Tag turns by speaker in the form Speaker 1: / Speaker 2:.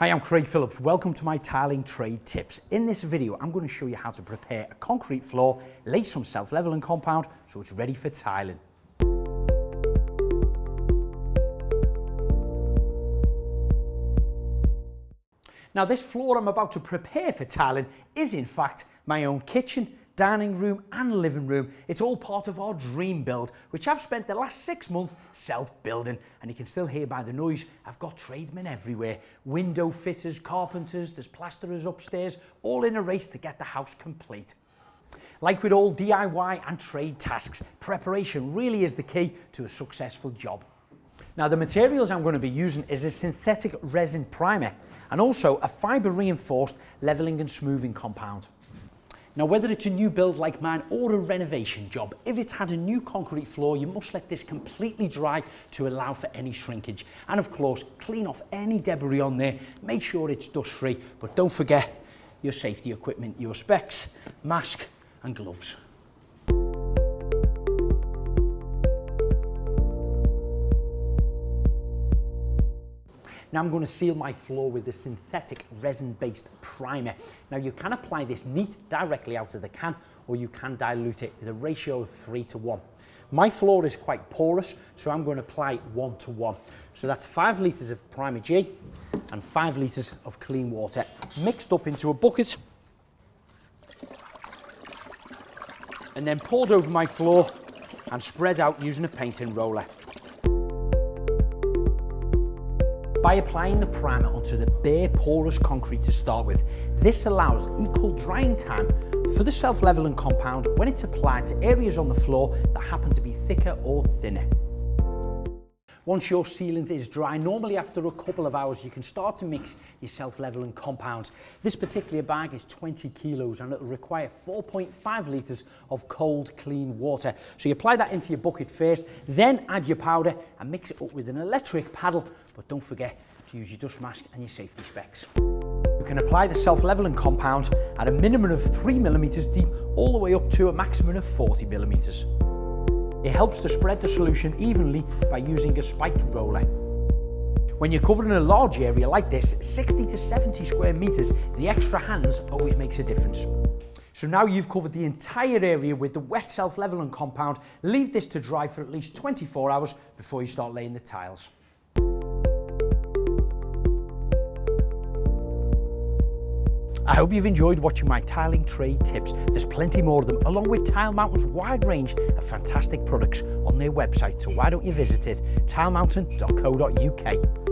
Speaker 1: Hi, I'm Craig Phillips. Welcome to my tiling trade tips. In this video, I'm going to show you how to prepare a concrete floor, lay some self-leveling compound so it's ready for tiling. Now, this floor I'm about to prepare for tiling is in fact my own kitchen, dining room and living room. It's all part of our dream build, which I've spent the last 6 months self-building, and you can still hear by the noise, I've got tradesmen everywhere, window fitters, carpenters, there's plasterers upstairs, all in a race to get the house complete. Like with all DIY and trade tasks, preparation really is the key to a successful job. Now, the materials I'm going to be using is a synthetic resin primer and also a fibre reinforced levelling and smoothing compound. Now, whether it's a new build like mine or a renovation job, if it's had a new concrete floor, you must let this completely dry to allow for any shrinkage. And of course, clean off any debris on there, make sure it's dust free, but don't forget your safety equipment, your specs, mask and gloves. Now I'm going to seal my floor with a synthetic resin-based primer. Now you can apply this neat directly out of the can, or you can dilute it with a ratio of 3:1. My floor is quite porous, so I'm going to apply 1:1. So that's 5 litres of primer G and 5 litres of clean water mixed up into a bucket and then poured over my floor and spread out using a painting roller. By applying the primer onto the bare porous concrete to start with, this allows equal drying time for the self-leveling compound when it's applied to areas on the floor that happen to be thicker or thinner. Once your sealant is dry, normally after a couple of hours you can start to mix your self-leveling compounds. This particular bag is 20 kilos and it will require 4.5 litres of cold clean water. So you apply that into your bucket first, then add your powder and mix it up with an electric paddle, but don't forget to use your dust mask and your safety specs. You can apply the self-leveling compound at a minimum of 3mm deep all the way up to a maximum of 40mm. It helps to spread the solution evenly by using a spiked roller. When you're covering a large area like this, 60 to 70 square meters, the extra hands always makes a difference. So now you've covered the entire area with the wet self-leveling compound, leave this to dry for at least 24 hours before you start laying the tiles. I hope you've enjoyed watching my tiling trade tips. There's plenty more of them, along with Tile Mountain's wide range of fantastic products on their website, so why don't you visit it, tilemountain.co.uk.